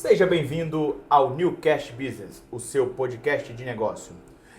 Seja bem-vindo ao New Cash Business, o seu podcast de negócio.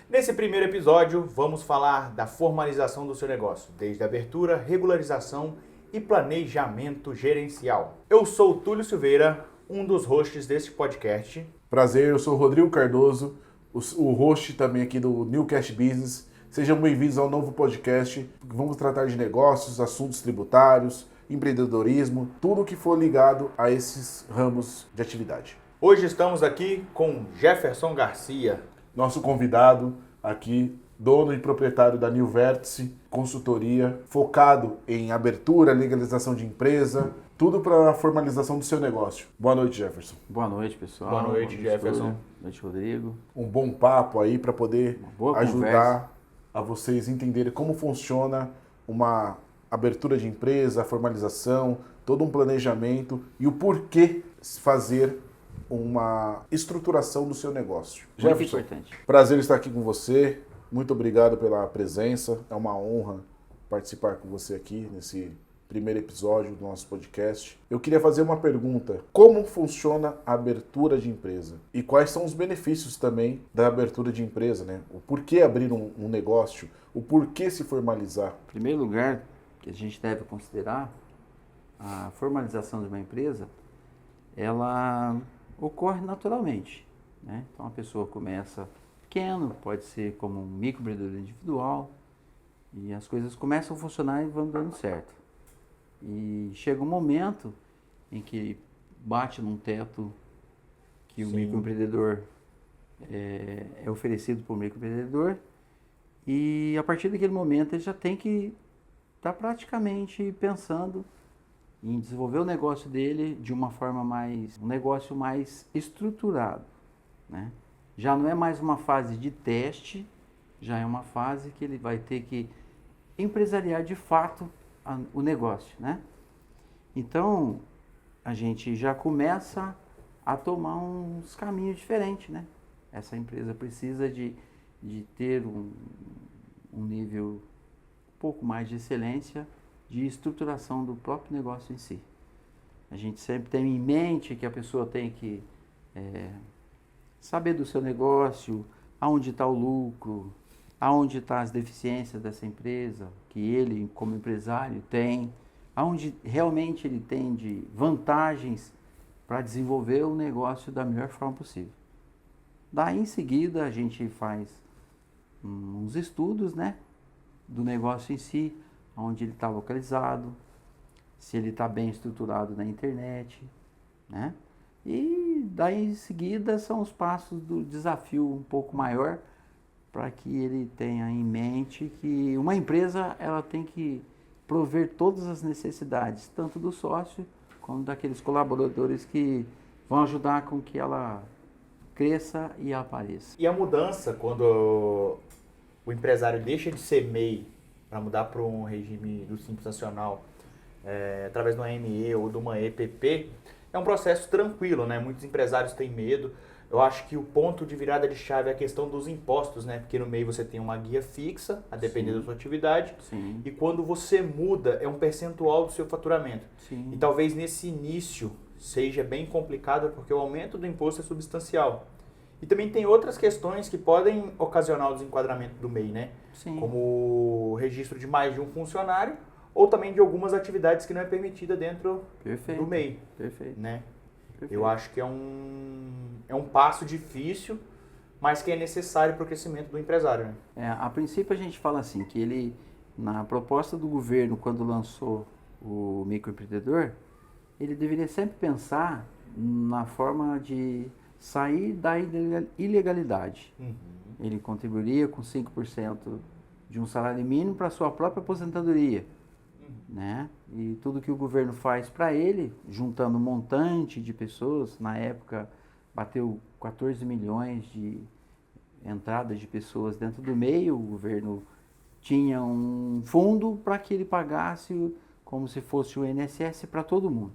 Nesse primeiro episódio, vamos falar da formalização do seu negócio, desde abertura, regularização e planejamento gerencial. Eu sou o Túlio Silveira, um dos hosts deste podcast. Prazer, eu sou o Rodrigo Cardoso, o host também aqui do New Cash Business. Sejam bem-vindos ao novo podcast. Vamos tratar de negócios, assuntos tributários, empreendedorismo, tudo que for ligado a esses ramos de atividade. Hoje estamos aqui com Jefferson Garcia. Nosso convidado aqui, dono e proprietário da New Vértice Consultoria, focado em abertura, legalização de empresa, tudo para a formalização do seu negócio. Boa noite, Jefferson. Boa noite, pessoal. Boa noite, Jefferson. Boa noite, Rodrigo. Um bom papo aí para poder ajudar conversa a vocês entenderem como funciona uma abertura de empresa, a formalização, todo um planejamento e o porquê fazer uma estruturação do seu negócio. Muito Jefferson, importante. prazer estar aqui com você. Muito obrigado pela presença. É uma honra participar com você aqui nesse primeiro episódio do nosso podcast. Eu queria fazer uma pergunta. Como funciona a abertura de empresa? E quais são os benefícios também da abertura de empresa, né? O porquê abrir um negócio? O porquê se formalizar? Em primeiro lugar, que a gente deve considerar, a formalização de uma empresa, ela ocorre naturalmente, né? Então a pessoa começa pequeno, pode ser como um microempreendedor individual, e as coisas começam a funcionar e vão dando certo. E chega um momento em que bate num teto que o microempreendedor é oferecido por um microempreendedor, e a partir daquele momento ele já tem que estar praticamente pensando em desenvolver o negócio dele de uma forma um negócio mais estruturado, né? Já não é mais uma fase de teste, já é uma fase que ele vai ter que empresariar de fato o negócio, né? Então, a gente já começa a tomar uns caminhos diferentes, né? Essa empresa precisa de ter um nível um pouco mais de excelência de estruturação do próprio negócio em si. A gente sempre tem em mente que a pessoa tem que saber do seu negócio, aonde está o lucro, aonde estão as deficiências dessa empresa, que ele, como empresário, tem, aonde realmente ele tem de vantagens para desenvolver o negócio da melhor forma possível. Daí, em seguida, a gente faz uns estudos, né, do negócio em si, onde ele está localizado, se ele está bem estruturado na internet, né? E daí em seguida são os passos do desafio um pouco maior, para que ele tenha em mente que uma empresa ela tem que prover todas as necessidades, tanto do sócio como daqueles colaboradores que vão ajudar com que ela cresça e apareça. E a mudança, quando o empresário deixa de ser MEI para mudar para um regime do Simples Nacional, através de uma ME ou de uma EPP, é um processo tranquilo, né? Muitos empresários têm medo. Eu acho que o ponto de virada de chave é a questão dos impostos, né? Porque no MEI você tem uma guia fixa, a depender da sua atividade. Sim. E quando você muda, é um percentual do seu faturamento. Sim. E talvez nesse início seja bem complicado, porque o aumento do imposto é substancial. E também tem outras questões que podem ocasionar o desenquadramento do MEI, né? Sim. Como o registro de mais de um funcionário, ou também de algumas atividades que não é permitida dentro Perfeito. do MEI, Perfeito. né? Perfeito. Eu acho que é um passo difícil, mas que é necessário para o crescimento do empresário, né? A princípio a gente fala assim, que ele, na proposta do governo, quando lançou o microempreendedor, ele deveria sempre pensar na forma de sair da ilegalidade. Uhum. Ele contribuiria com 5% de um salário mínimo para a sua própria aposentadoria, né? E tudo que o governo faz para ele, juntando um montante de pessoas, na época bateu 14 milhões de entradas de pessoas dentro do MEI, o governo tinha um fundo para que ele pagasse como se fosse o INSS para todo mundo,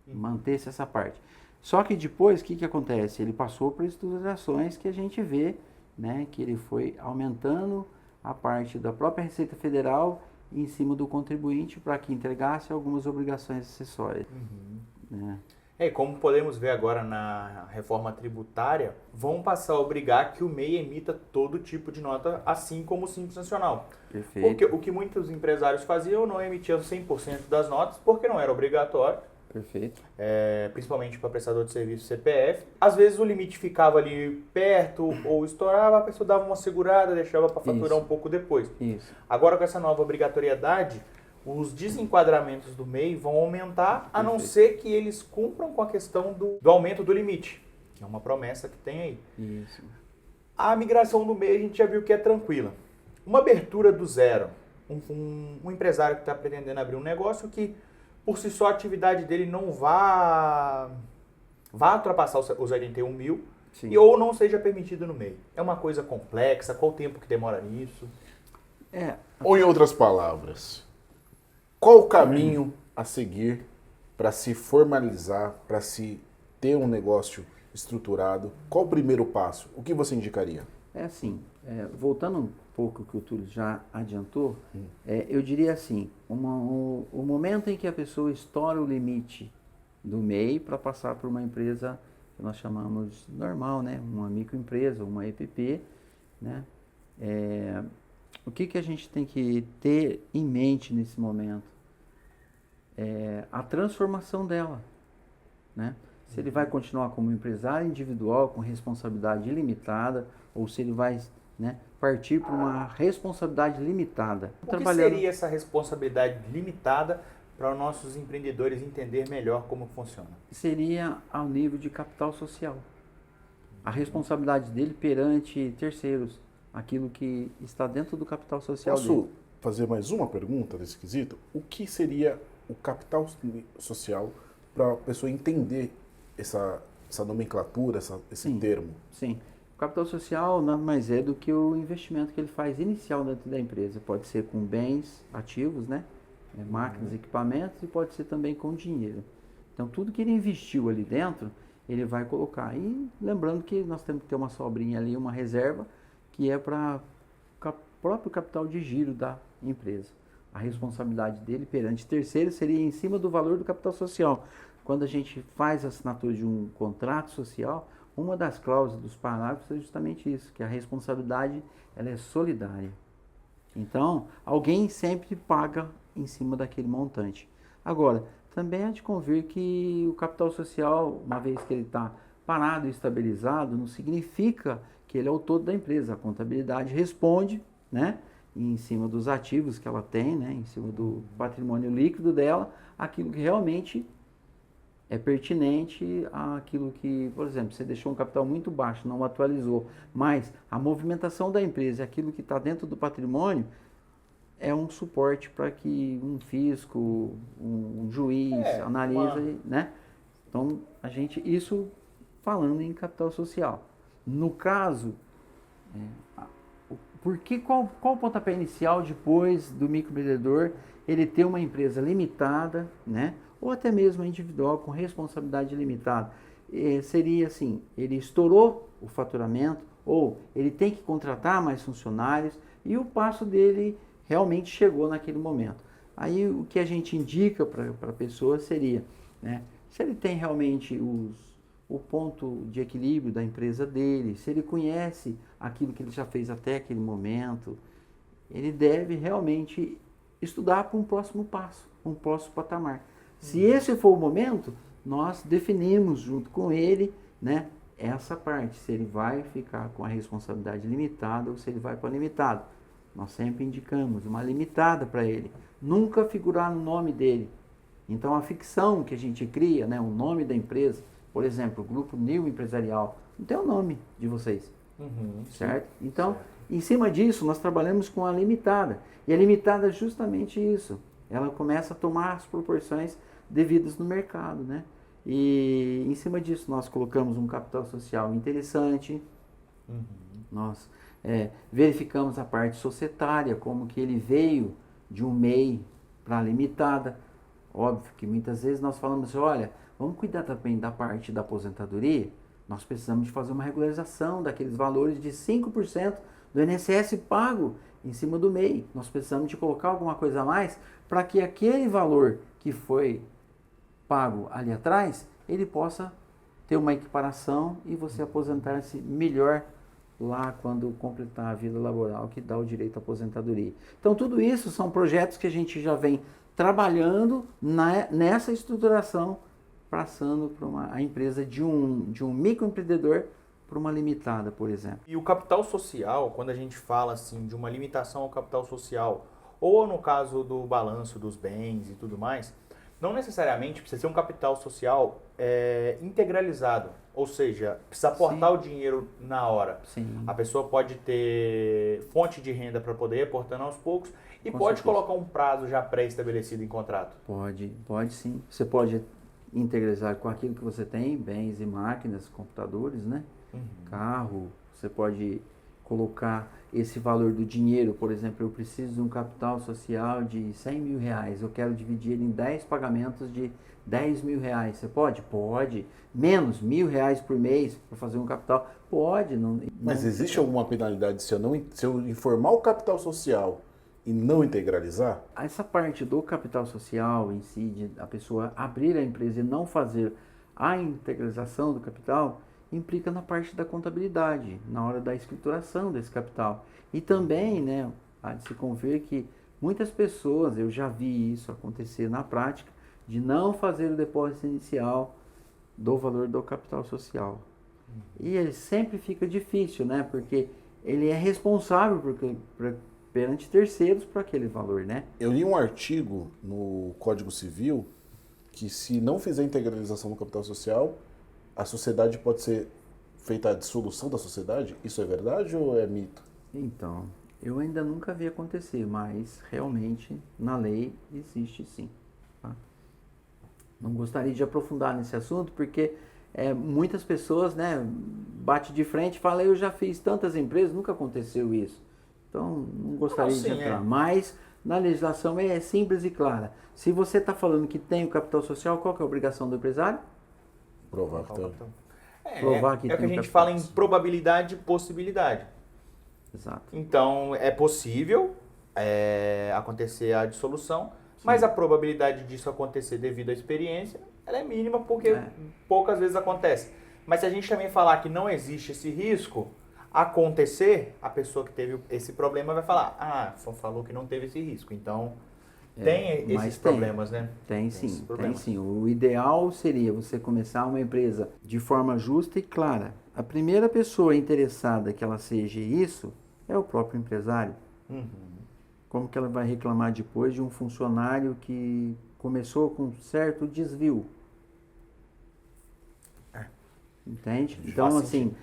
mantesse essa parte. Só que depois, o que acontece? Ele passou por estruturações que a gente vê, né, que ele foi aumentando a parte da própria Receita Federal em cima do contribuinte para que entregasse algumas obrigações acessórias. Uhum. Né? E como podemos ver agora na reforma tributária, vão passar a obrigar que o MEI emita todo tipo de nota, assim como o Simples Nacional. Perfeito. Porque o que muitos empresários faziam, não emitiam 100% das notas, porque não era obrigatório. Perfeito. Principalmente para prestador de serviço CPF. Às vezes o limite ficava ali perto ou estourava, a pessoa dava uma segurada, deixava para faturar um pouco depois. Isso. Agora com essa nova obrigatoriedade, os desenquadramentos do MEI vão aumentar, a não ser que eles cumpram com a questão do aumento do limite, que é uma promessa que tem aí. Isso. A migração do MEI a gente já viu que é tranquila. Uma abertura do zero, um empresário que está pretendendo abrir um negócio que por si só a atividade dele não vá ultrapassar os 81 mil ou não seja permitido no MEI. É uma coisa complexa, qual o tempo que demora nisso? Ou em outras palavras, qual o caminho a seguir para se formalizar, para se ter um negócio estruturado? Qual o primeiro passo? O que você indicaria? É assim, voltando um pouco o que o Túlio já adiantou, eu diria assim, o momento em que a pessoa estoura o limite do MEI para passar por uma empresa que nós chamamos normal, né? Uma microempresa, uma EPP, né? O que a gente tem que ter em mente nesse momento? A transformação dela, né? Se ele vai continuar como empresário individual com responsabilidade ilimitada ou se ele vai, né, partir para uma responsabilidade limitada. O que seria essa responsabilidade limitada para os nossos empreendedores entender melhor como funciona? Seria ao nível de capital social. A responsabilidade dele perante terceiros, aquilo que está dentro do capital social dele. Posso fazer mais uma pergunta nesse quesito? O que seria o capital social para a pessoa entender essa nomenclatura, esse termo? Sim. O capital social nada mais é do que o investimento que ele faz inicial dentro da empresa. Pode ser com bens ativos, né? Máquinas, equipamentos, e pode ser também com dinheiro. Então, tudo que ele investiu ali dentro, ele vai colocar. E lembrando que nós temos que ter uma sobrinha ali, uma reserva, que é para o próprio capital de giro da empresa. A responsabilidade dele perante terceiros seria em cima do valor do capital social. Quando a gente faz a assinatura de um contrato social, uma das cláusulas dos parágrafos é justamente isso, que a responsabilidade ela é solidária. Então, alguém sempre paga em cima daquele montante. Agora, também há de convir que o capital social, uma vez que ele está parado e estabilizado, não significa que ele é o todo da empresa. A contabilidade responde, né, em cima dos ativos que ela tem, né, em cima do patrimônio líquido dela, aquilo que realmente é pertinente àquilo que, por exemplo, você deixou um capital muito baixo, não atualizou, mas a movimentação da empresa, aquilo que está dentro do patrimônio, é um suporte para que um fisco, um juiz analise, né? Então, isso falando em capital social. No caso, qual o pontapé inicial depois do microempreendedor ele ter uma empresa limitada, né? Ou até mesmo individual com responsabilidade limitada? Seria assim, ele estourou o faturamento ou ele tem que contratar mais funcionários e o passo dele realmente chegou naquele momento. Aí o que a gente indica para a pessoa seria, né, se ele tem realmente o ponto de equilíbrio da empresa dele, se ele conhece aquilo que ele já fez até aquele momento, ele deve realmente estudar para um próximo passo, um próximo patamar. Se esse for o momento, nós definimos junto com ele, né, essa parte, se ele vai ficar com a responsabilidade limitada ou se ele vai para limitado. Nós sempre indicamos uma limitada para ele, nunca figurar no nome dele. Então a ficção que a gente cria, né, o nome da empresa, por exemplo, o Grupo New Empresarial, não tem o nome de vocês, certo? Então, em cima disso, nós trabalhamos com a limitada. E a limitada é justamente isso. Ela começa a tomar as proporções devidas no mercado, né? E em cima disso, nós colocamos um capital social interessante, nós verificamos a parte societária, como que ele veio de um MEI para a limitada. Óbvio que muitas vezes nós falamos assim, olha, vamos cuidar também da parte da aposentadoria, nós precisamos de fazer uma regularização daqueles valores de 5% do INSS pago em cima do MEI. Nós precisamos de colocar alguma coisa a mais para que aquele valor que foi pago ali atrás, ele possa ter uma equiparação e você aposentar-se melhor lá quando completar a vida laboral que dá o direito à aposentadoria. Então, tudo isso são projetos que a gente já vem trabalhando nessa estruturação, passando para a empresa de um microempreendedor para uma limitada, por exemplo. E o capital social, quando a gente fala assim de uma limitação ao capital social, ou no caso do balanço dos bens e tudo mais, não necessariamente precisa ser um capital social integralizado, ou seja, precisa aportar Sim. o dinheiro na hora. Sim. A pessoa pode ter fonte de renda para poder ir aportando aos poucos e Com pode certeza. colocar um prazo já pré-estabelecido em contrato. Pode sim. Você pode integralizar com aquilo que você tem, bens e máquinas, computadores, né? Carro, você pode colocar esse valor do dinheiro, por exemplo, eu preciso de um capital social de 100 mil reais, eu quero dividir ele em 10 pagamentos de 10 mil reais, você pode? Pode. Menos R$ 1.000 por mês para fazer um capital? Pode. Mas existe alguma penalidade se eu informar o capital social e não integralizar? Essa parte do capital social em si, de a pessoa abrir a empresa e não fazer a integralização do capital, implica na parte da contabilidade, na hora da escrituração desse capital. E também, né, há de se conver que muitas pessoas, eu já vi isso acontecer na prática, de não fazer o depósito inicial do valor do capital social. E ele sempre fica difícil, né, porque ele é responsável perante terceiros por aquele valor, né? Eu li um artigo no Código Civil que se não fizer integralização do capital social, a sociedade pode ser feita a dissolução da sociedade? Isso é verdade ou é mito? Então, eu ainda nunca vi acontecer, mas realmente na lei existe sim. Tá? Não gostaria de aprofundar nesse assunto, porque muitas pessoas, né, bate de frente e falam, eu já fiz tantas empresas, nunca aconteceu isso. Então, não gostaria de entrar. Mas na legislação é simples e clara. Se você está falando que tem o capital social, qual que é a obrigação do empresário? Provar que tem. Provar que é o que tem a gente capital fala em social. probabilidade e possibilidade. Exato. Então, é possível acontecer a dissolução, mas a probabilidade disso acontecer devido à experiência, ela é mínima porque poucas vezes acontece. Mas se a gente também falar que não existe esse risco acontecer, a pessoa que teve esse problema vai falar, só falou que não teve esse risco. Então, tem esses problemas, né? Tem sim. O ideal seria você começar uma empresa de forma justa e clara. A primeira pessoa interessada que ela seja isso é o próprio empresário. Como que ela vai reclamar depois de um funcionário que começou com certo desvio? Entende? Então, assim,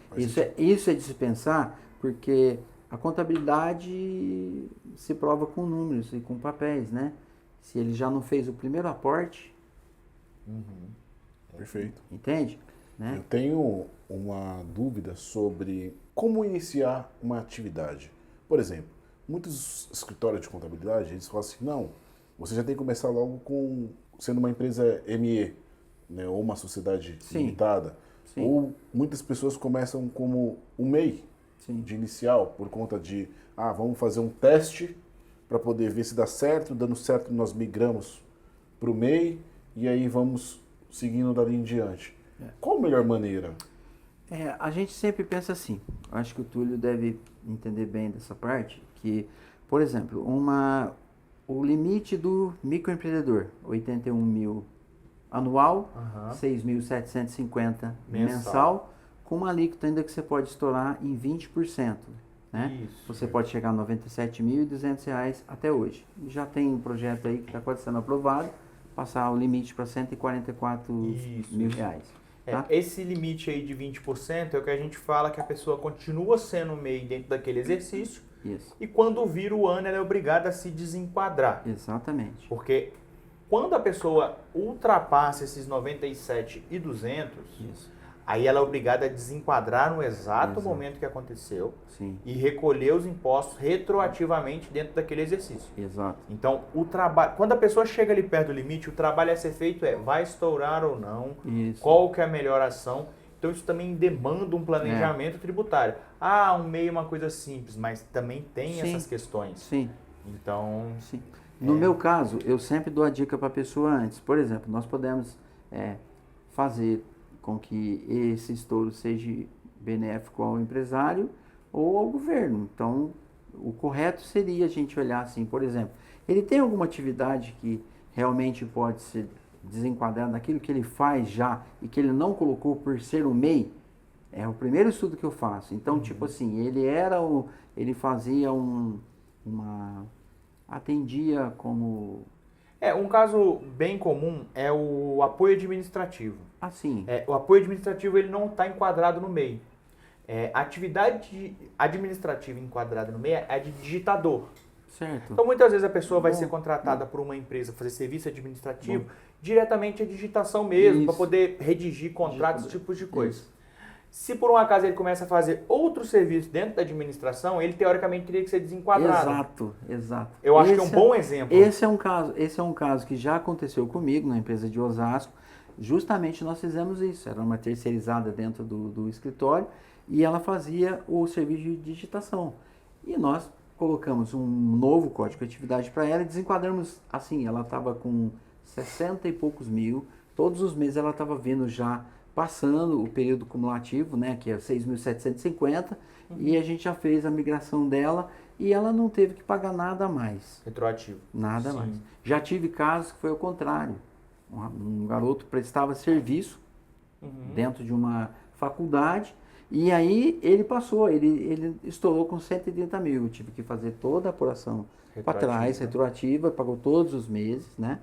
isso é de se pensar, porque a contabilidade se prova com números e com papéis, né? Se ele já não fez o primeiro aporte, Perfeito. entende? Né? Eu tenho uma dúvida sobre como iniciar uma atividade. Por exemplo, muitos escritórios de contabilidade, eles falam assim, não, você já tem que começar logo sendo uma empresa ME, né, ou uma sociedade limitada. Sim. Ou muitas pessoas começam como um MEI de inicial, por conta de, vamos fazer um teste para poder ver se dá certo, dando certo nós migramos para o MEI e aí vamos seguindo dali em diante. Qual a melhor maneira? A gente sempre pensa assim, acho que o Túlio deve entender bem dessa parte, que, por exemplo, o limite do microempreendedor, 81 mil anual, 6.750 mensal, com uma alíquota ainda que você pode estourar em 20%. Né? Você pode chegar a R$ 97.200 até hoje. Já tem um projeto aí que está quase sendo aprovado, passar o limite para R$ 144 mil. Tá? Esse limite aí de 20% é o que a gente fala que a pessoa continua sendo MEI dentro daquele exercício. Isso. E quando vira o ano, ela é obrigada a se desenquadrar. Exatamente. Porque quando a pessoa ultrapassa esses 97.200, aí ela é obrigada a desenquadrar no exato momento que aconteceu e recolher os impostos retroativamente dentro daquele exercício. Exato. Então, quando a pessoa chega ali perto do limite, o trabalho a ser feito vai estourar ou não, qual que é a melhor ação. Então, isso também demanda um planejamento tributário. Um MEI é uma coisa simples, mas também tem essas questões. Sim. Então... No meu caso, eu sempre dou a dica para a pessoa antes. Por exemplo, nós podemos fazer com que esse estouro seja benéfico ao empresário ou ao governo. Então, o correto seria a gente olhar assim, por exemplo, ele tem alguma atividade que realmente pode ser desenquadrada naquilo que ele faz já e que ele não colocou por ser o MEI? É o primeiro estudo que eu faço. Então, tipo assim, ele fazia atendia como... Um caso bem comum é o apoio administrativo. Assim. O apoio administrativo ele não está enquadrado no MEI. A atividade administrativa enquadrada no MEI é a de digitador. Certo. Então, muitas vezes a pessoa vai ser contratada por uma empresa para fazer serviço administrativo, diretamente a digitação mesmo, para poder redigir contratos, tipos de coisa. Se por um acaso ele começa a fazer outro serviço dentro da administração, ele teoricamente teria que ser desenquadrado. Exato. Eu acho que é um bom exemplo. Esse é um caso que já aconteceu comigo na empresa de Osasco. Justamente nós fizemos isso. Era uma terceirizada dentro do escritório e ela fazia o serviço de digitação. E nós colocamos um novo código de atividade para ela e desenquadramos assim. Ela estava com 60 e poucos mil. Todos os meses ela estava vendo já passando o período cumulativo, né, que é 6.750, e a gente já fez a migração dela e ela não teve que pagar nada a mais. Retroativo. Nada mais. Já tive casos que foi o contrário. Um garoto prestava serviço dentro de uma faculdade e aí ele passou, ele estourou com 130 mil. Eu tive que fazer toda a apuração para trás, retroativa, pagou todos os meses, né?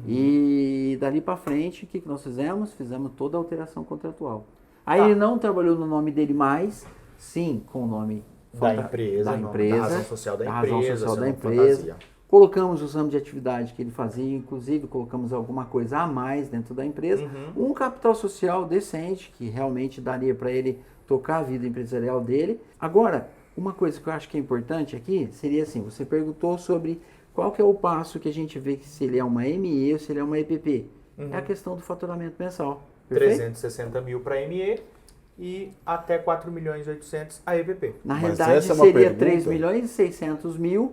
E dali para frente, o que nós fizemos? Fizemos toda a alteração contratual. Aí ele não trabalhou no nome dele mais, sim, com o nome da empresa, da razão social da empresa. Colocamos os ramos de atividade que ele fazia, inclusive colocamos alguma coisa a mais dentro da empresa. Um capital social decente, que realmente daria para ele tocar a vida empresarial dele. Agora, uma coisa que eu acho que é importante aqui seria assim, você perguntou sobre qual que é o passo que a gente vê que se ele é uma ME ou se ele é uma EPP. É a questão do faturamento mensal. Perfeito? 360 mil para ME e até 4.800.000 a EPP. Na realidade seria 3.600.000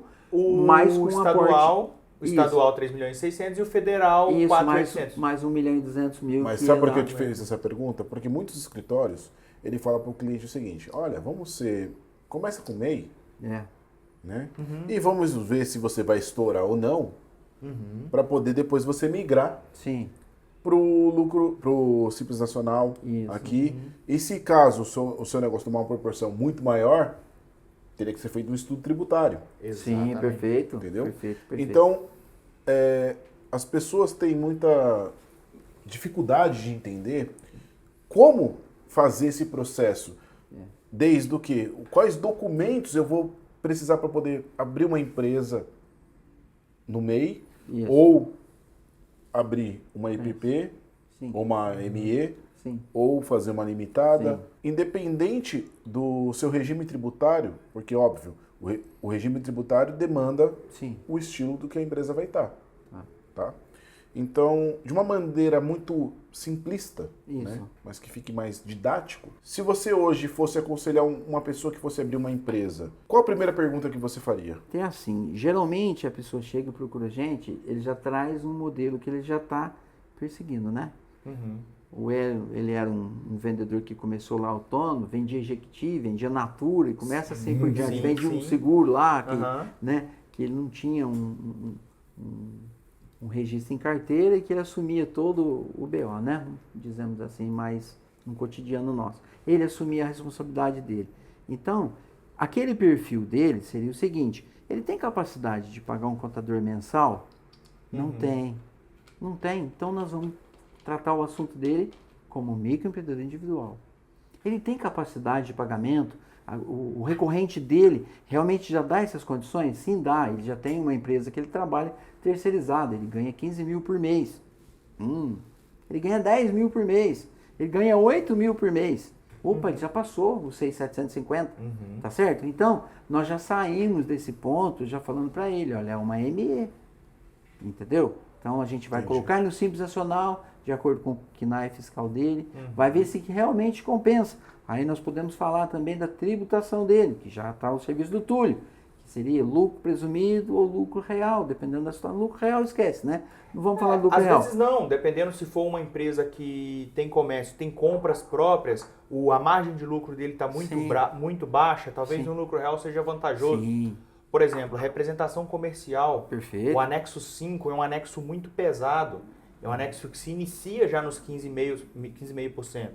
mais com estadual, o estadual 3.600.000 e o federal 4.800.000. Mais 1.200.000. Mas sabe por que eu te fiz essa pergunta? Porque muitos escritórios, ele fala para o cliente o seguinte, olha, começa com MEI, né? E vamos ver se você vai estourar ou não, para poder depois você migrar para o lucro, para o Simples Nacional aqui. E se caso o seu negócio tomar uma proporção muito maior, teria que ser feito um estudo tributário. Sim, perfeito. Entendeu? Perfeito. Então, as pessoas têm muita dificuldade de entender como fazer esse processo. Desde o que? Quais documentos eu vou precisar para poder abrir uma empresa no MEI ou abrir uma EPP ou uma ME ou fazer uma limitada, independente do seu regime tributário, porque óbvio, o regime tributário demanda o estilo do que a empresa vai estar. Tá? Então, de uma maneira muito simplista, né? Mas que fique mais didático, se você hoje fosse aconselhar uma pessoa que fosse abrir uma empresa, qual a primeira pergunta que você faria? Tem assim, geralmente a pessoa chega e procura a gente, ele já traz um modelo que ele já está perseguindo, né? Ele era um vendedor que começou lá autônomo, vendia Jequiti, vendia Natura e começa assim por diante, vendia um seguro lá, que ele não tinha um registro em carteira e que ele assumia todo o BO, né? Dizemos assim, mais no cotidiano nosso. Ele assumia a responsabilidade dele. Então, aquele perfil dele seria o seguinte, ele tem capacidade de pagar um contador mensal? Não tem. Não tem. Então, nós vamos tratar o assunto dele como microempreendedor individual. Ele tem capacidade de pagamento? O recorrente dele realmente já dá essas condições? Sim, dá. Ele já tem uma empresa que ele trabalha terceirizada. Ele ganha 15 mil por mês. Ele ganha 10 mil por mês. Ele ganha 8 mil por mês. Opa, ele já passou os 6.750. Tá certo? Então, nós já saímos desse ponto já falando para ele, olha, é uma ME. Entendeu? Então, a gente vai colocar no Simples Nacional, de acordo com o KNAI fiscal dele, vai ver se realmente compensa. Aí nós podemos falar também da tributação dele, que já está o serviço do Túlio. Seria lucro presumido ou lucro real, dependendo da situação. Lucro real esquece, né? Não vamos falar do lucro real. Às vezes não, dependendo se for uma empresa que tem comércio, tem compras próprias, a margem de lucro dele está muito baixa, talvez um lucro real seja vantajoso. Sim. Por exemplo, representação comercial. Perfeito. O anexo 5 é um anexo muito pesado. É um anexo que se inicia já nos 15,5%.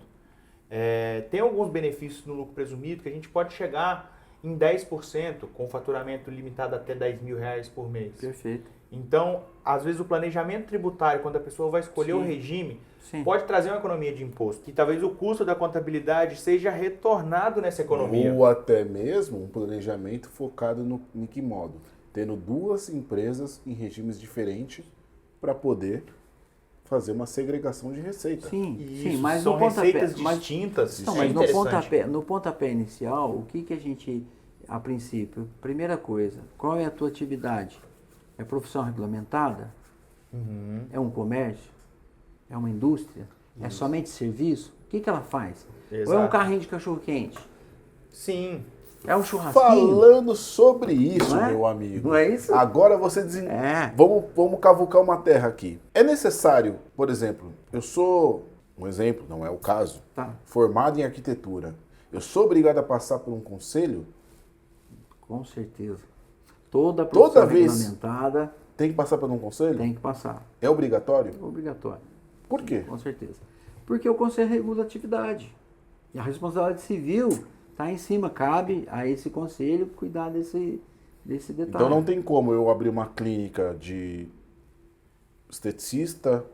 Tem alguns benefícios no lucro presumido que a gente pode chegar em 10%, com faturamento limitado até R$10.000 por mês. Perfeito. Então, às vezes o planejamento tributário, quando a pessoa vai escolher o regime, pode trazer uma economia de imposto. E talvez o custo da contabilidade seja retornado nessa economia. Ou até mesmo um planejamento focado em que modo? Tendo duas empresas em regimes diferentes para poder fazer uma segregação de receita. Sim, mas são no pontapé, receitas distintas. Mas no pontapé inicial, o que a gente, a princípio, primeira coisa, qual é a tua atividade? É profissão regulamentada? É um comércio? É uma indústria? É somente serviço? O que ela faz? Exato. Ou é um carrinho de cachorro-quente? Sim. É um churrasquinho? Falando sobre isso, Não é? meu amigo. Não é isso? Agora você Vamos cavucar uma terra aqui. É necessário, por exemplo, eu sou, um exemplo, não é o caso, formado em arquitetura. Eu sou obrigado a passar por um conselho? Com certeza. Toda profissão regulamentada tem que passar por um conselho? tem que passar. É obrigatório? Obrigatório. Por quê? Com certeza. Porque o conselho regula a atividade. E a responsabilidade civil está em cima. Cabe a esse conselho cuidar desse detalhe. Então não tem como eu abrir uma clínica de esteticista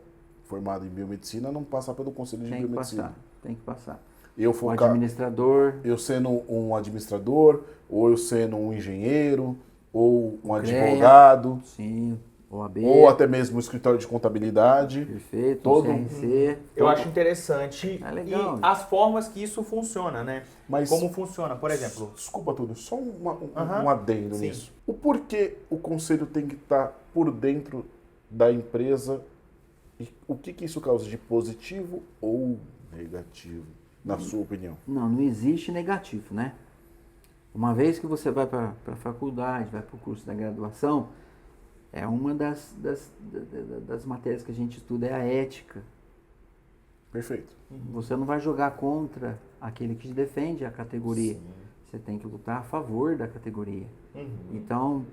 formado em biomedicina não passar pelo conselho de biomedicina. Tem que passar. O administrador. Eu sendo um administrador, ou eu sendo um engenheiro, ou um advogado. Sim, OAB. Ou até mesmo um escritório de contabilidade. Perfeito, todo CRC. Eu acho interessante legal. E as formas que isso funciona, né? Mas, como funciona, por exemplo? Desculpa tudo, só um adendo Sim. nisso. O porquê o conselho tem que estar por dentro da empresa e o que isso causa de positivo ou negativo, na sua opinião? Não existe negativo, né? Uma vez que você vai para a faculdade, vai para o curso da graduação, é uma das matérias que a gente estuda, é a ética. Perfeito. Você não vai jogar contra aquele que defende a categoria. Sim. Você tem que lutar a favor da categoria. Então,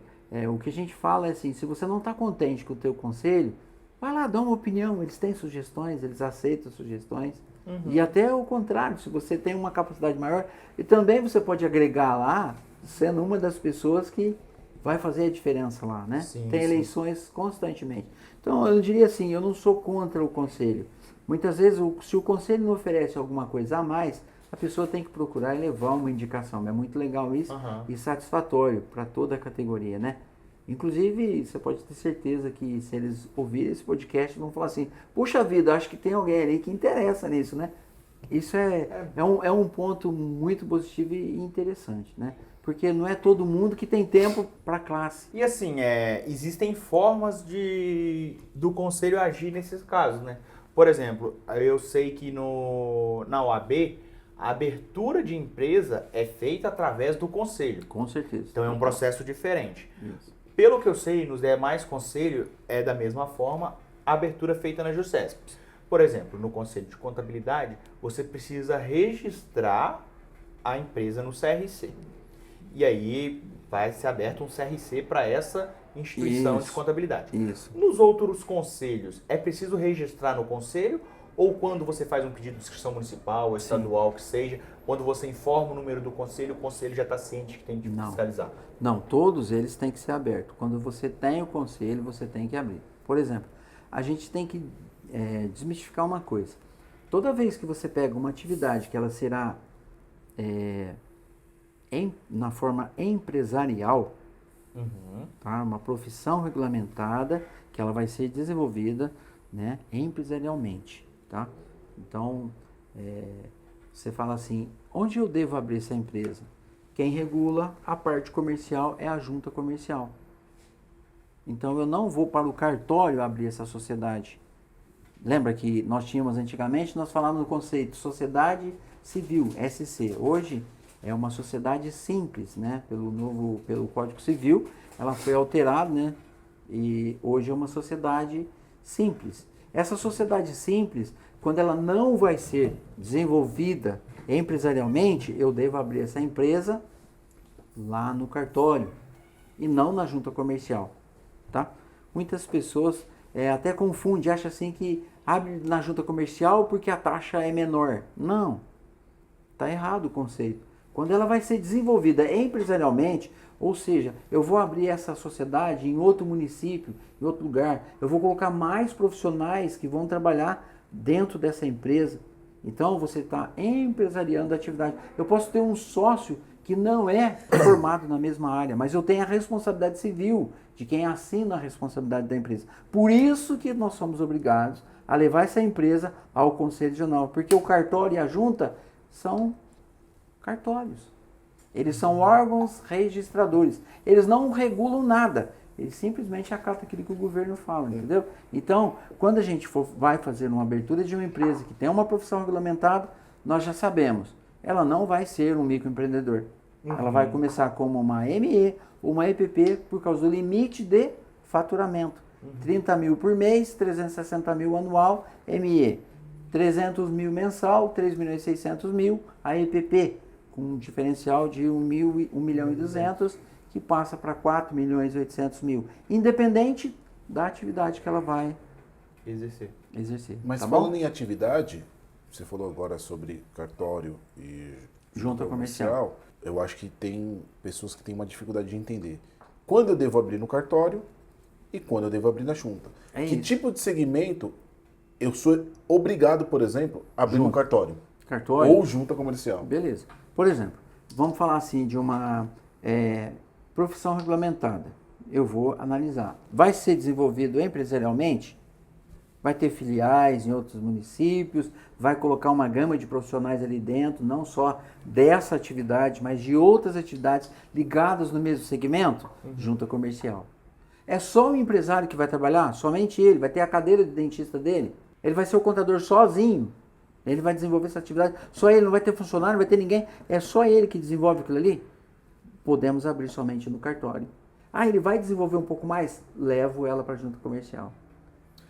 o que a gente fala é assim, se você não está contente com o teu conselho, vai lá, dá uma opinião, eles têm sugestões, eles aceitam sugestões. E até o contrário, se você tem uma capacidade maior, e também você pode agregar lá, sendo uma das pessoas que vai fazer a diferença lá, né? Tem eleições constantemente. Então, eu diria assim, eu não sou contra o conselho. Muitas vezes, se o conselho não oferece alguma coisa a mais, a pessoa tem que procurar e levar uma indicação. É muito legal isso e satisfatório para toda a categoria, né? Inclusive, você pode ter certeza que se eles ouvirem esse podcast, vão falar assim, puxa vida, acho que tem alguém ali que interessa nisso, né? Isso é um ponto muito positivo e interessante, né? Porque não é todo mundo que tem tempo para a classe. E assim, existem formas do conselho agir nesses casos, né? Por exemplo, eu sei que na OAB, a abertura de empresa é feita através do conselho. Com certeza. Então é um processo diferente. Isso. Pelo que eu sei, nos demais conselhos, é da mesma forma a abertura feita na JUSESP. Por exemplo, no Conselho de Contabilidade, você precisa registrar a empresa no CRC. E aí vai ser aberto um CRC para essa instituição de contabilidade. Isso. Nos outros conselhos, é preciso registrar no conselho? Ou quando você faz um pedido de inscrição municipal, ou estadual, que seja, quando você informa o número do conselho, o conselho já está ciente que tem que fiscalizar? Não, todos eles têm que ser abertos. Quando você tem o conselho, você tem que abrir. Por exemplo, a gente tem que desmistificar uma coisa. Toda vez que você pega uma atividade que ela será na forma empresarial, tá? Uma profissão regulamentada, que ela vai ser desenvolvida, né, empresarialmente. Tá? Então, você fala assim, onde eu devo abrir essa empresa? Quem regula a parte comercial é a junta comercial. Então, eu não vou para o cartório abrir essa sociedade. Lembra que nós tínhamos antigamente, nós falávamos no conceito Sociedade Civil, SC. Hoje, é uma sociedade simples, né? Pelo Código Civil, ela foi alterada, né? E hoje é uma sociedade simples. Essa sociedade simples, quando ela não vai ser desenvolvida empresarialmente, eu devo abrir essa empresa lá no cartório e não na junta comercial, tá? Muitas pessoas até confundem, acham assim que abre na junta comercial porque a taxa é menor. Não, tá errado o conceito. Quando ela vai ser desenvolvida empresarialmente, ou seja, eu vou abrir essa sociedade em outro município, em outro lugar, eu vou colocar mais profissionais que vão trabalhar dentro dessa empresa. Então você está empresariando a atividade. Eu posso ter um sócio que não é formado na mesma área, mas eu tenho a responsabilidade civil de quem assina a responsabilidade da empresa. Por isso que nós somos obrigados a levar essa empresa ao Conselho Regional, porque o cartório e a junta são cartórios. Eles são órgãos registradores. Eles não regulam nada. Eles simplesmente acatam aquilo que o governo fala, entendeu? Então, quando a gente vai fazer uma abertura de uma empresa que tem uma profissão regulamentada, nós já sabemos, ela não vai ser um microempreendedor. Ela vai começar como uma ME ou uma EPP por causa do limite de faturamento. 30 mil por mês, 360 mil anual, ME. 300 mil mensal, 3 milhões e 600 mil, a EPP, com um diferencial de 1 milhão e 200, que passa para 4 milhões e 800 mil, independente da atividade que ela vai exercer. Mas tá falando bom? em atividade, você falou agora sobre cartório e Junta comercial. Eu acho que tem pessoas que têm uma dificuldade de entender. Quando eu devo abrir no cartório e quando eu devo abrir na junta. É Que isso. tipo de segmento eu sou obrigado, por exemplo, a abrir no cartório? Cartório. Ou junta comercial. Beleza. Por exemplo, vamos falar assim de uma profissão regulamentada. Eu vou analisar. Vai ser desenvolvido empresarialmente? Vai ter filiais em outros municípios? Vai colocar uma gama de profissionais ali dentro, não só dessa atividade, mas de outras atividades ligadas no mesmo segmento? Junta comercial. É só o empresário que vai trabalhar? Somente ele? Vai ter a cadeira de dentista dele? Ele vai ser o contador sozinho? Ele vai desenvolver essa atividade? Só ele, não vai ter funcionário, não vai ter ninguém? É só ele que desenvolve aquilo ali? Podemos abrir somente no cartório. Ah, ele vai desenvolver um pouco mais? Levo ela para a junta comercial.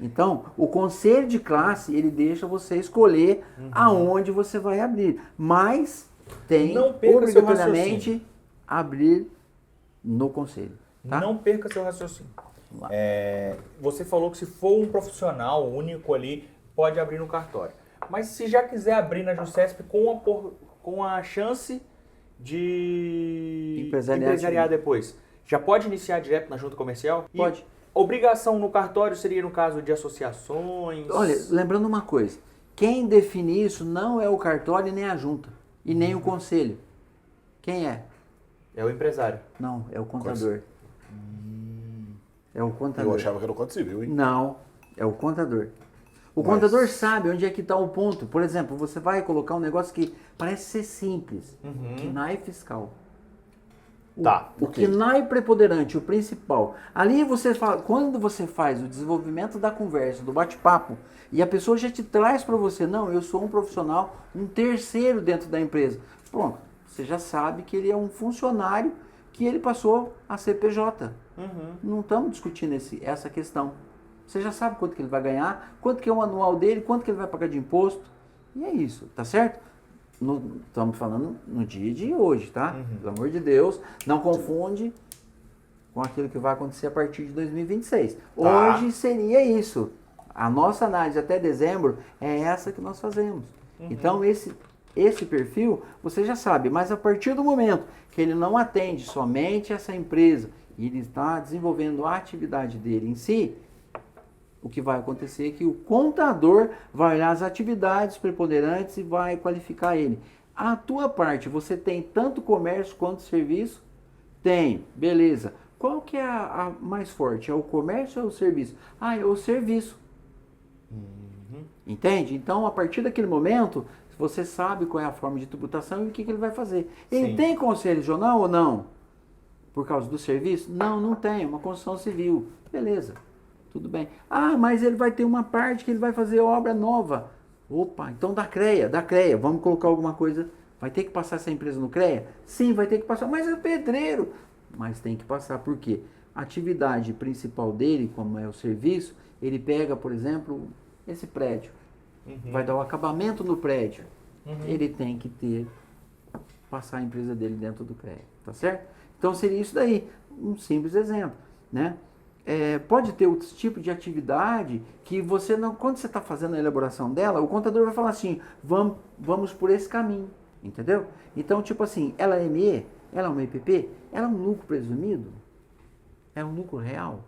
Então, o conselho de classe, ele deixa você escolher aonde você vai abrir. Mas tem Não perca seu obrigatoriamente abrir no conselho. Tá? Não perca seu raciocínio. Vamos lá. Você falou que se for um profissional único ali, pode abrir no cartório. Mas se já quiser abrir na Jusesp com a chance de empresariar depois, já pode iniciar direto na junta comercial? Pode. E obrigação no cartório seria no caso de associações? Olha, lembrando uma coisa, quem define isso não é o cartório nem a junta, e nem o conselho. Quem é? É o empresário. Não, é o contador. É o contador. Eu achava que era o Código Civil, hein? Não, é o contador. O contador sabe onde é que está o ponto. Por exemplo, você vai colocar um negócio que parece ser simples. KNAI fiscal. O KNAI preponderante, o principal. Ali você fala, quando você faz o desenvolvimento da conversa, do bate-papo, e a pessoa já te traz para você, não, eu sou um profissional, um terceiro dentro da empresa. Pronto, você já sabe que ele é um funcionário que ele passou a ser PJ. Não estamos discutindo essa questão. Você já sabe quanto que ele vai ganhar, quanto que é o anual dele, quanto que ele vai pagar de imposto. E é isso, tá certo? Estamos falando no dia de hoje, tá? Pelo amor de Deus, não confunde com aquilo que vai acontecer a partir de 2026. Hoje seria isso. A nossa análise até dezembro é essa que nós fazemos. Então, esse perfil, você já sabe, mas a partir do momento que ele não atende somente essa empresa e ele está desenvolvendo a atividade dele em si, o que vai acontecer é que o contador vai olhar as atividades preponderantes e vai qualificar ele. A tua parte, você tem tanto comércio quanto serviço? Tem, beleza. Qual que é a mais forte? É o comércio ou o serviço? Ah, é o serviço. Entende? Então, a partir daquele momento, você sabe qual é a forma de tributação e o que ele vai fazer. Ele tem conselho regional ou não? Por causa do serviço? Não, não tem. É uma construção civil. Beleza. Tudo bem. Ah, mas ele vai ter uma parte que ele vai fazer obra nova. Opa, então da CREA. Vamos colocar alguma coisa Vai ter que passar essa empresa no CREA? Sim, vai ter que passar, mas é pedreiro. Mas tem que passar, por quê? A atividade principal dele, como é o serviço, ele pega, por exemplo, esse prédio. Vai dar o acabamento no prédio. Ele tem que passar a empresa dele dentro do CREA, tá certo? Então seria isso daí, um simples exemplo, né? Pode ter outro tipo de atividade que você não, quando você está fazendo a elaboração dela, o contador vai falar assim, vamos por esse caminho, entendeu? Então, tipo assim, ela é ME, ela é uma EPP, ela é um lucro presumido, é um lucro real,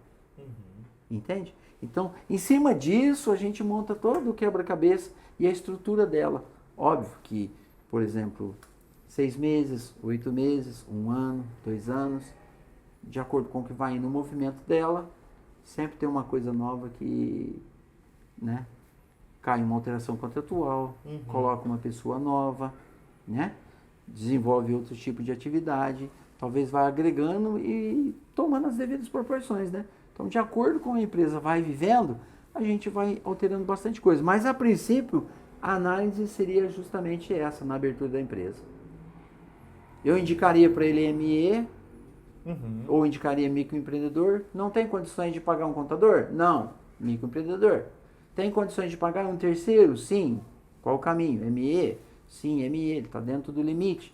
entende? Então, em cima disso, a gente monta todo o quebra-cabeça e a estrutura dela. Óbvio que, por exemplo, 6 meses, 8 meses, 1 ano, 2 anos, de acordo com o que vai no movimento dela, sempre tem uma coisa nova que, né, cai uma alteração contratual, coloca uma pessoa nova, né, desenvolve outro tipo de atividade, talvez vá agregando e tomando as devidas proporções, né? Então, de acordo com a empresa vai vivendo, a gente vai alterando bastante coisa. Mas, a princípio, a análise seria justamente essa, na abertura da empresa. Eu indicaria para ele ME, ou indicaria microempreendedor. Não tem condições de pagar um contador? Não, microempreendedor. Tem condições de pagar um terceiro? Sim. Qual o caminho? ME? Sim, ME, ele está dentro do limite.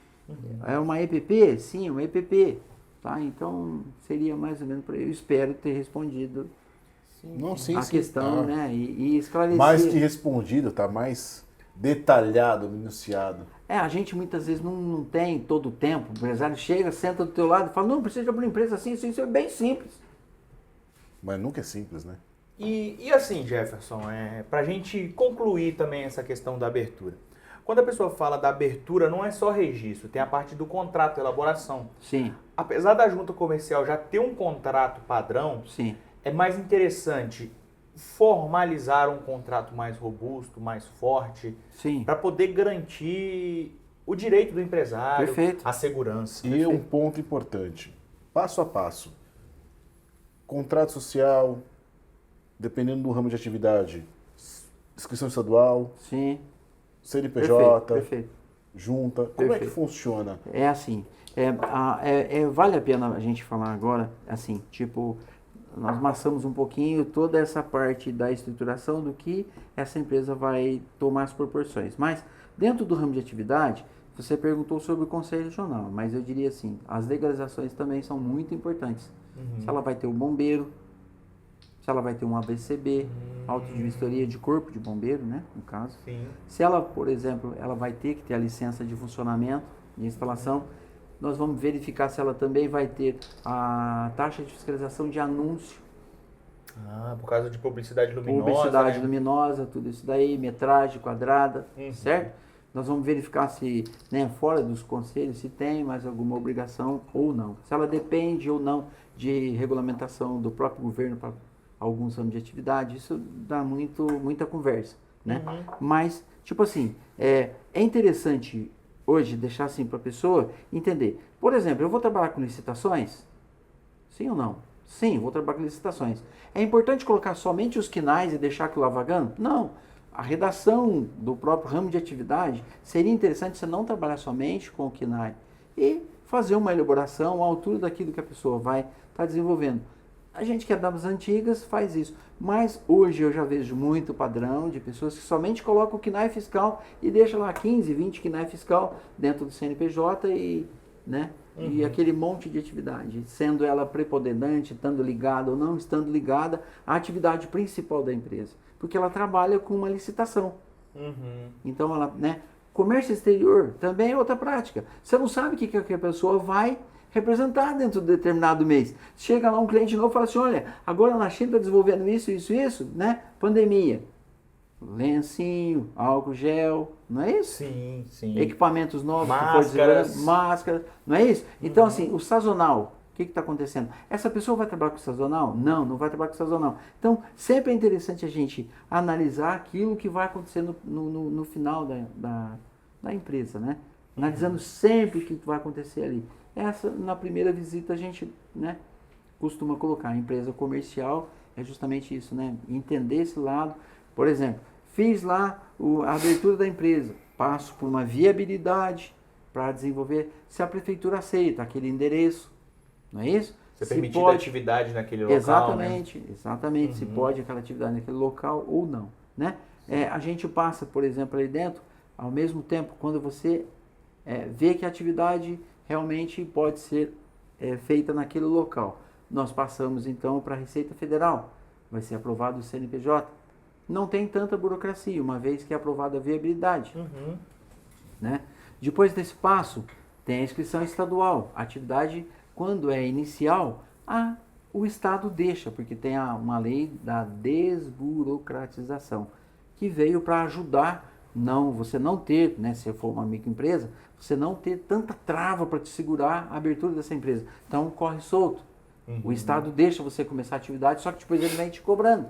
É uma EPP? Sim, uma EPP. Tá? Então, seria mais ou menos para eu espero ter respondido a questão, né? E esclarecido. Mais que respondido, tá mais detalhado, minuciado. A gente muitas vezes não tem todo o tempo. O empresário chega, senta do teu lado e fala, não, precisa de abrir uma empresa assim, isso é bem simples. Mas nunca é simples, né? E assim, Jefferson, para a gente concluir também essa questão da abertura. Quando a pessoa fala da abertura, não é só registro, tem a parte do contrato, elaboração. Sim. Apesar da junta comercial já ter um contrato padrão, Sim. É mais interessante formalizar um contrato mais robusto, mais forte, para poder garantir o direito do empresário, Perfeito. a segurança. E um ponto importante, passo a passo. Contrato social, dependendo do ramo de atividade, inscrição estadual, Sim. CNPJ, Perfeito. junta. Como é que funciona? É assim, vale a pena a gente falar agora, assim, tipo, nós maçamos um pouquinho toda essa parte da estruturação do que essa empresa vai tomar as proporções. Mas, dentro do ramo de atividade, você perguntou sobre o Conselho Regional, mas eu diria assim, as legalizações também são muito importantes. Se ela vai ter o bombeiro, se ela vai ter um ABCB, auto de vistoria de corpo de bombeiro, né, no caso. Sim. Se ela, por exemplo, ela vai ter que ter a licença de funcionamento, de instalação, nós vamos verificar se ela também vai ter a taxa de fiscalização de anúncio. Por causa de publicidade luminosa. Publicidade luminosa, tudo isso daí, metragem quadrada, certo? Nós vamos verificar se, né, fora dos conselhos, se tem mais alguma obrigação ou não. Se ela depende ou não de regulamentação do próprio governo para alguns ramos de atividade, isso dá muita conversa, né? Mas, tipo assim, é interessante hoje deixar assim para a pessoa entender. Por exemplo, eu vou trabalhar com licitações? Sim ou não? Sim, vou trabalhar com licitações. É importante colocar somente os quinais e deixar aquilo lá vagando? Não. A redação do próprio ramo de atividade, seria interessante você não trabalhar somente com o quinai e fazer uma elaboração à altura daquilo que a pessoa vai estar desenvolvendo. A gente que é das antigas faz isso, mas hoje eu já vejo muito padrão de pessoas que somente colocam o KNAI fiscal e deixam lá 15, 20 KNAI fiscal dentro do CNPJ e, né, e aquele monte de atividade, sendo ela preponderante, estando ligada ou não estando ligada à atividade principal da empresa, porque ela trabalha com uma licitação. Então, ela, né, comércio exterior também é outra prática. Você não sabe o que a pessoa vai representar dentro de determinado mês. Chega lá um cliente novo e fala assim, olha, agora na China está desenvolvendo isso, né? Pandemia. Lencinho, álcool gel, não é isso? Sim, sim. Equipamentos novos, máscara, não é isso? Então, assim, o sazonal, o que está acontecendo? Essa pessoa vai trabalhar com sazonal? Não, não vai trabalhar com sazonal. Então, sempre é interessante a gente analisar aquilo que vai acontecer no final da empresa, né? Analisando sempre o que vai acontecer ali. Essa, na primeira visita, a gente, né, costuma colocar. A empresa comercial é justamente isso, né? Entender esse lado. Por exemplo, fiz lá a abertura da empresa, passo por uma viabilidade, para desenvolver, se a prefeitura aceita aquele endereço, não é isso? Você Se permitir pode, atividade naquele local, exatamente, né? exatamente, se pode aquela atividade naquele local ou não, né? A gente passa, por exemplo, ali dentro, ao mesmo tempo, quando você vê que a atividade realmente pode ser feita naquele local, nós passamos então para a Receita Federal, vai ser aprovado o CNPJ. Não tem tanta burocracia, uma vez que é aprovada a viabilidade. Né? Depois desse passo, tem a inscrição estadual. A atividade, quando é inicial, o Estado deixa, porque tem uma lei da desburocratização, que veio para ajudar você não ter, né, se for uma microempresa, você não ter tanta trava para te segurar a abertura dessa empresa. Então, corre solto. O Estado deixa você começar a atividade, só que depois ele vem te cobrando.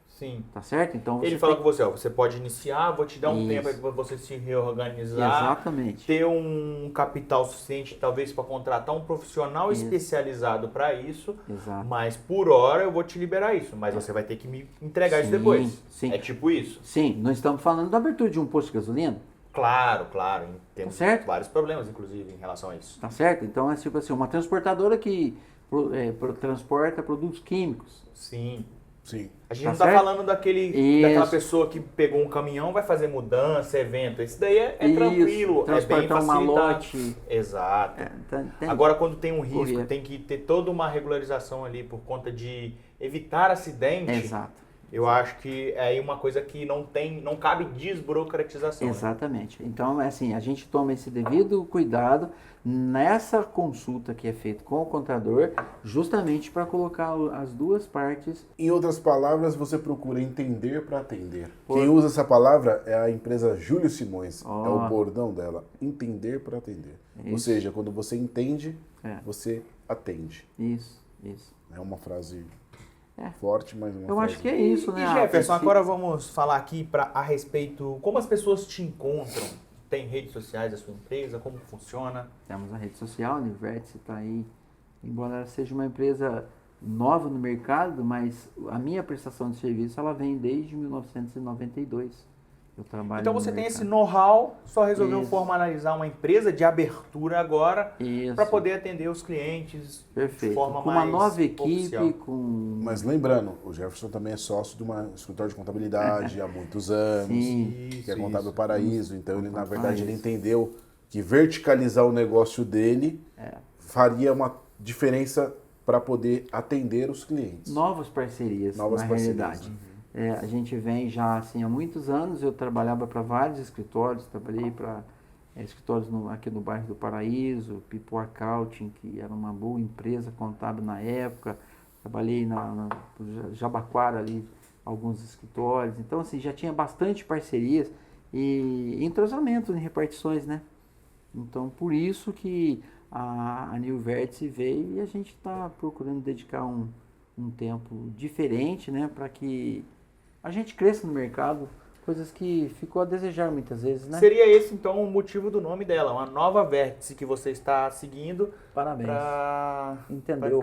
Sim. Tá certo? Então Ele fala com você, você pode iniciar, vou te dar um tempo para você se reorganizar. Exatamente. Ter um capital suficiente, talvez, para contratar um profissional especializado para isso. Exato. Mas por hora eu vou te liberar isso, mas você vai ter que me entregar isso depois. Sim. É tipo isso? Sim, nós estamos falando da abertura de um posto de gasolina. Claro. Temos certo? vários problemas, inclusive, em relação a isso. Tá certo? Então é tipo assim, uma transportadora que transporta produtos químicos. Sim. A gente Tá não está certo? falando daquela pessoa que pegou um caminhão, vai fazer mudança, evento. Esse daí é tranquilo, é bem transportar um facilitado. malote. Exato. Entende? Agora, quando tem um risco, Correto. tem que ter toda uma regularização ali por conta de evitar acidente. Exato. Eu acho que é aí uma coisa que não cabe desburocratização. Né? Exatamente. Então, assim, a gente toma esse devido cuidado nessa consulta que é feita com o contador, justamente para colocar as duas partes. Em outras palavras, você procura entender para atender. Quem usa essa palavra é a empresa Júlio Simões. É o bordão dela. Entender para atender. Isso. Ou seja, quando você entende, você atende. Isso. É uma frase forte, mas uma Eu frase... acho que é isso, né? E Jefferson, agora vamos falar aqui a respeito como as pessoas te encontram. Tem redes sociais da sua empresa? Como funciona? Temos a rede social, a Universe está aí, embora ela seja uma empresa nova no mercado, mas a minha prestação de serviço ela vem desde 1992. Eu trabalho Então no você tem mercado. esse know-how, só resolveu Isso. formalizar uma empresa de abertura agora Isso. para poder atender os clientes Perfeito. de forma Com mais uma nova equipe, oficial. com... Mas lembrando, o Jefferson também é sócio de uma escritório de contabilidade há muitos anos, Sim. que é Contábil Paraíso. Então, ele, na verdade, ele Paraíso. entendeu que verticalizar o negócio dele faria uma diferença para poder atender os clientes. Novas parcerias, na realidade. A gente vem já assim há muitos anos, eu trabalhava para vários escritórios, trabalhei para escritórios aqui no bairro do Paraíso, People Accounting, que era uma boa empresa contábil na época, trabalhei na Jabaquara ali, alguns escritórios, então assim, já tinha bastante parcerias e entrosamento em repartições, né? Então, por isso que a New Vértice veio e a gente está procurando dedicar um tempo diferente, né, para que a gente cresça no mercado, coisas que ficou a desejar muitas vezes, né? Seria esse, então, o motivo do nome dela, uma nova vértice que você está seguindo. Parabéns. Para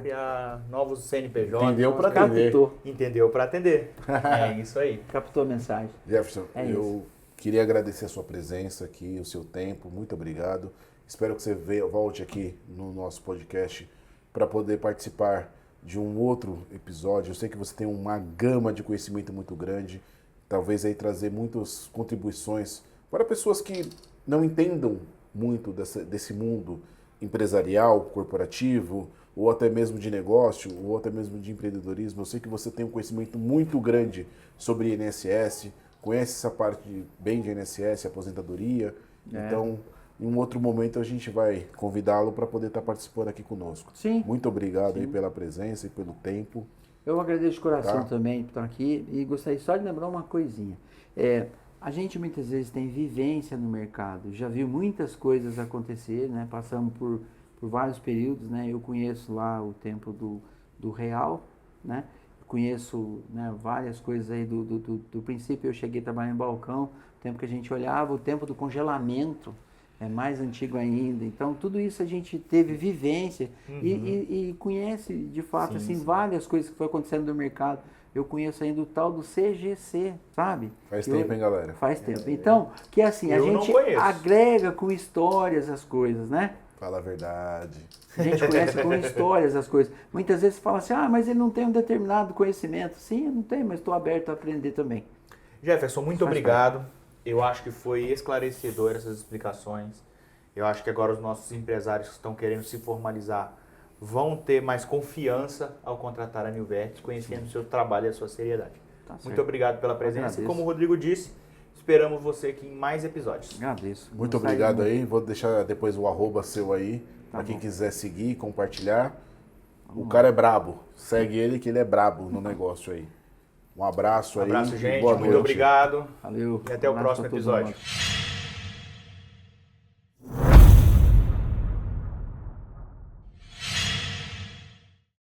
criar novos CNPJs. Entendeu para atender. Entendeu para atender. É isso aí. Captou a mensagem. Jefferson, eu queria agradecer a sua presença aqui, o seu tempo. Muito obrigado. Espero que você volte aqui no nosso podcast para poder participar de um outro episódio. Eu sei que você tem uma gama de conhecimento muito grande, talvez aí trazer muitas contribuições para pessoas que não entendam muito desse mundo empresarial, corporativo, ou até mesmo de negócio, ou até mesmo de empreendedorismo. Eu sei que você tem um conhecimento muito grande sobre INSS, conhece essa parte bem de INSS, aposentadoria. Então, em um outro momento a gente vai convidá-lo para poder estar participando aqui conosco. Sim. Muito obrigado aí pela presença e pelo tempo. Eu agradeço de coração também por estar aqui e gostaria só de lembrar uma coisinha. A gente muitas vezes tem vivência no mercado, já viu muitas coisas acontecer, né? Passamos por vários períodos, né? Eu conheço lá o tempo do real, né? Conheço, né, várias coisas aí do princípio. Eu cheguei a trabalhar em balcão, o tempo que a gente olhava, o tempo do congelamento, é mais antigo ainda. Então, tudo isso a gente teve vivência e conhece, de fato, várias coisas que foi acontecendo no mercado. eu conheço ainda o tal do CGC, sabe? Faz tempo, hein, galera? Faz tempo. Então, que é assim, a Eu não gente conheço. agrega com histórias as coisas, né? Fala a verdade. A gente conhece com histórias as coisas. Muitas vezes fala assim, mas ele não tem um determinado conhecimento. Sim, eu não tenho, mas estou aberto a aprender também. Jefferson, muito Faz obrigado. Eu acho que foi esclarecedor essas explicações. Eu acho que agora os nossos empresários que estão querendo se formalizar vão ter mais confiança ao contratar a Nilvert, conhecendo o seu trabalho e a sua seriedade. Tá certo. Muito obrigado pela presença. Agradeço. E como o Rodrigo disse, esperamos você aqui em mais episódios. Agradeço. Muito Não sai obrigado muito. aí. Vou deixar depois o arroba seu aí, Tá pra quem bom. quiser seguir, compartilhar. O cara é brabo. Segue ele que ele é brabo no negócio aí. Um abraço Um aí. abraço, gente. Boa Muito noite. obrigado. Valeu. E até o Um abraço próximo pra todo episódio. mundo.